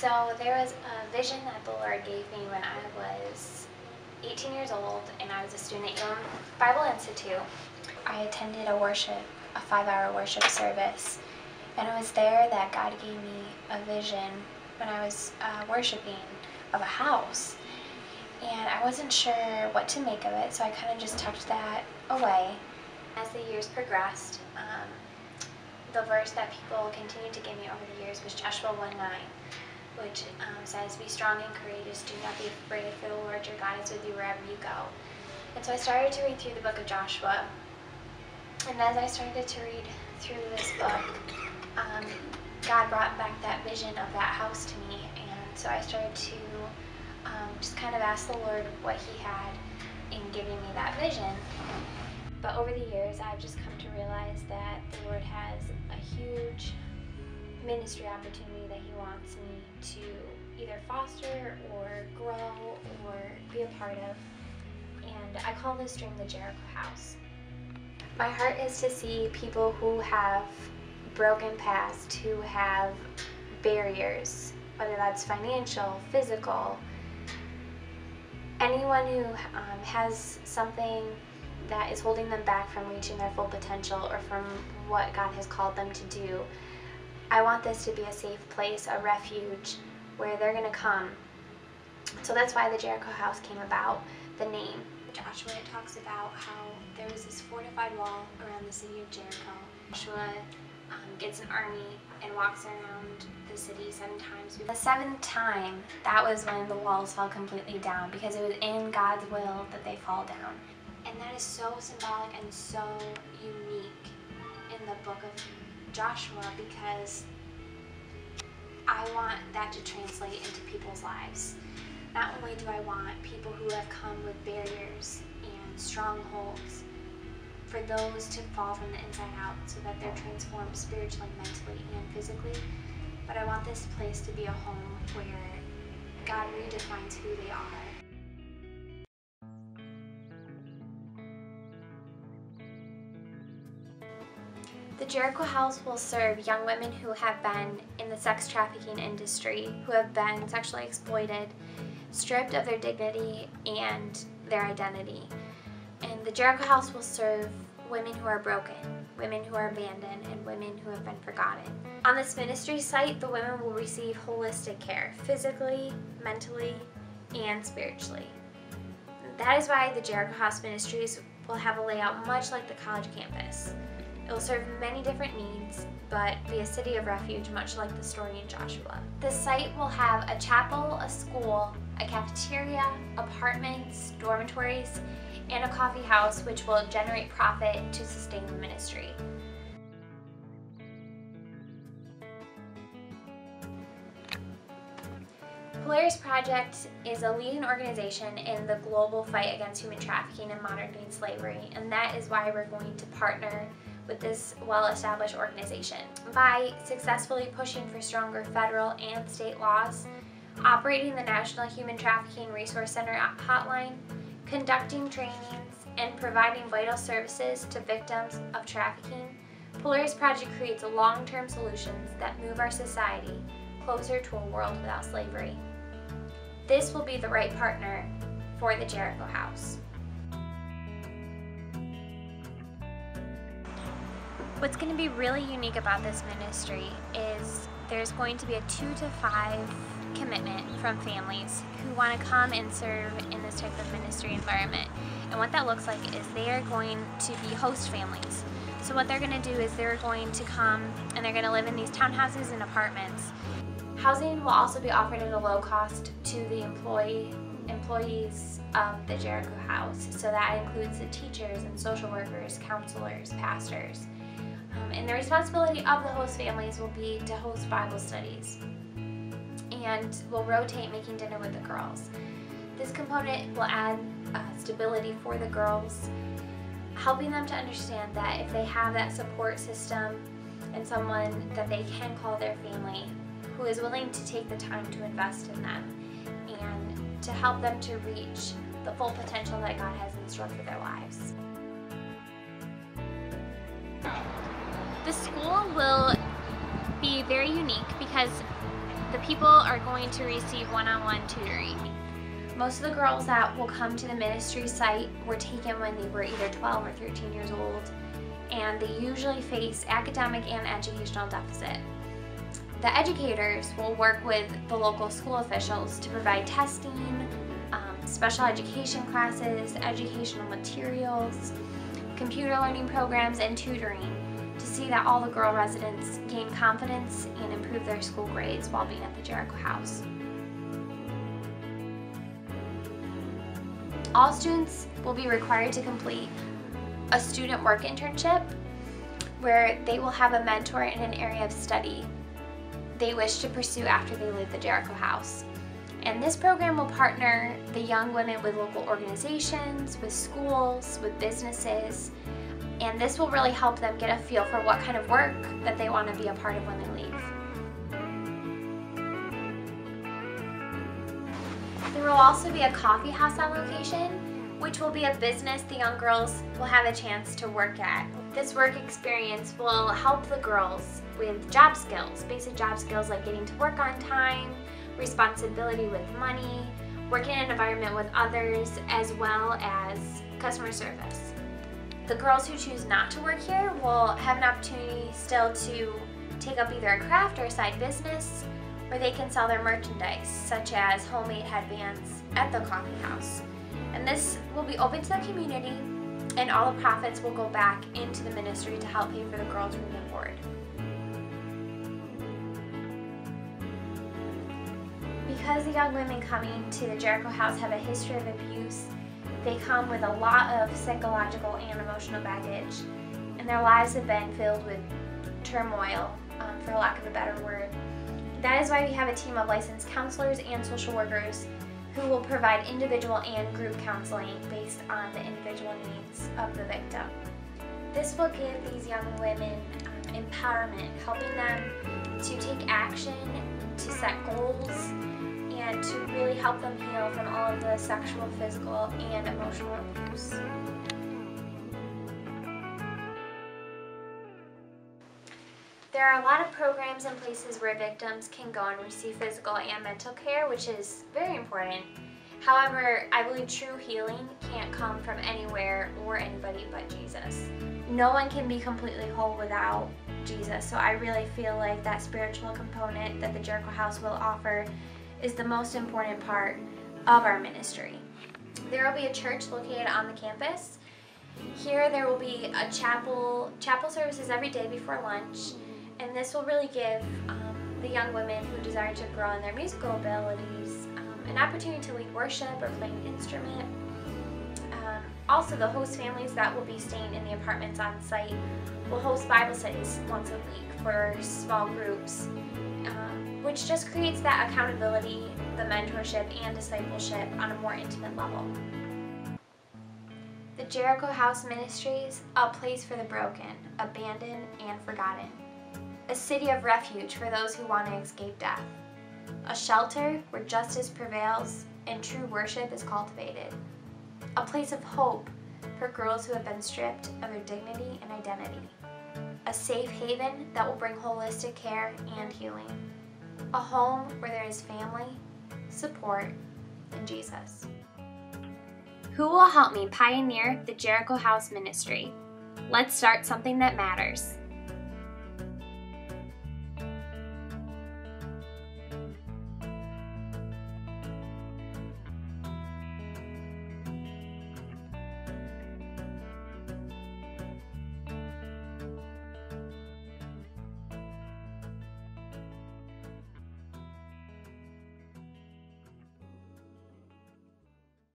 So there was a vision that the Lord gave me when I was 18 years old and I was a student at Young Bible Institute. I attended a 5-hour worship service, and it was there that God gave me a vision when I was worshiping of a house. And I wasn't sure what to make of it, so I kind of just tucked that away. As the years progressed, the verse that people continued to give me over the years was Joshua 1:9, which says, "Be strong and courageous, do not be afraid, for the Lord your God is with you wherever you go." And so I started to read through the book of Joshua. And as I started to read through this book, God brought back that vision of that house to me. And so I started to just kind of ask the Lord what He had in giving me that vision. But over the years, I've just come to realize that the Lord has a huge ministry opportunity that He wants me to either foster or grow or be a part of. And I call this dream the Jericho House. My heart is to see people who have broken past, who have barriers, whether that's financial, physical, anyone who has something that is holding them back from reaching their full potential or from what God has called them to do. I want this to be a safe place, a refuge where they're going to come. So that's why the Jericho House came about, the name. Joshua, it talks about how there was this fortified wall around the city of Jericho. Joshua gets an army and walks around the city 7 times. The 7th time, that was when the walls fell completely down, because it was in God's will that they fall down. And that is so symbolic and so unique in the book of Joshua, because I want that to translate into people's lives. Not only do I want people who have come with barriers and strongholds, for those to fall from the inside out so that they're transformed spiritually, mentally, and physically, but I want this place to be a home where God redefines who they are. The Jericho House will serve young women who have been in the sex trafficking industry, who have been sexually exploited, stripped of their dignity and their identity. And the Jericho House will serve women who are broken, women who are abandoned, and women who have been forgotten. On this ministry site, the women will receive holistic care, physically, mentally, and spiritually. That is why the Jericho House Ministries will have a layout much like the college campus. It will serve many different needs, but be a city of refuge, much like the story in Joshua. The site will have a chapel, a school, a cafeteria, apartments, dormitories, and a coffee house, which will generate profit to sustain the ministry. Polaris Project is a leading organization in the global fight against human trafficking and modern-day slavery, and that is why we're going to partner with this well-established organization. By successfully pushing for stronger federal and state laws, operating the National Human Trafficking Resource Center hotline, conducting trainings, and providing vital services to victims of trafficking, Polaris Project creates long-term solutions that move our society closer to a world without slavery. This will be the right partner for the Jericho House. What's going to be really unique about this ministry is there's going to be a 2 to 5 commitment from families who want to come and serve in this type of ministry environment. And what that looks like is they are going to be host families. So what they're going to do is they're going to come and they're going to live in these townhouses and apartments. Housing will also be offered at a low cost to the employees of the Jericho House. So that includes the teachers and social workers, counselors, pastors. And the responsibility of the host families will be to host Bible studies, and will rotate making dinner with the girls. This component will add stability for the girls, helping them to understand that if they have that support system and someone that they can call their family who is willing to take the time to invest in them and to help them to reach the full potential that God has in store for their lives. The school will be very unique because The people are going to receive one-on-one tutoring. Most of the girls that will come to the ministry site were taken when they were either 12 or 13 years old, and they usually face academic and educational deficit. The educators will work with the local school officials to provide testing, special education classes, educational materials, computer learning programs, and tutoring to see that all the girl residents gain confidence and improve their school grades while being at the Jericho House. All students will be required to complete a student work internship where they will have a mentor in an area of study they wish to pursue after they leave the Jericho House. And this program will partner the young women with local organizations, with schools, with businesses, and this will really help them get a feel for what kind of work that they want to be a part of when they leave. There will also be a coffee house on location, which will be a business the young girls will have a chance to work at. This work experience will help the girls with job skills, basic job skills like getting to work on time, responsibility with money, working in an environment with others, as well as customer service. The girls who choose not to work here will have an opportunity still to take up either a craft or a side business, where they can sell their merchandise, such as homemade headbands, at the coffee house. And this will be open to the community, and all the profits will go back into the ministry to help pay for the girls' room and board. Because the young women coming to the Jericho House have a history of abuse, they come with a lot of psychological and emotional baggage, and their lives have been filled with turmoil, for lack of a better word. That is why we have a team of licensed counselors and social workers who will provide individual and group counseling based on the individual needs of the victim. This will give these young women empowerment, helping them to take action, to set goals, and to really help them heal from all of the sexual, physical, and emotional abuse. There are a lot of programs and places where victims can go and receive physical and mental care, which is very important. However, I believe true healing can't come from anywhere or anybody but Jesus. No one can be completely whole without Jesus, so I really feel like that spiritual component that the Jericho House will offer is the most important part of our ministry. There will be a church located on the campus. Here there will be a chapel services every day before lunch, and this will really give the young women who desire to grow in their musical abilities an opportunity to lead worship or play an instrument. Also, the host families that will be staying in the apartments on site will host Bible studies once a week for small groups, which just creates that accountability, the mentorship, and discipleship on a more intimate level. The Jericho House Ministry is a place for the broken, abandoned, and forgotten. A city of refuge for those who want to escape death. A shelter where justice prevails and true worship is cultivated. A place of hope for girls who have been stripped of their dignity and identity. A safe haven that will bring holistic care and healing. A home where there is family, support, and Jesus. Who will help me pioneer the Jericho House Ministry? Let's start something that matters.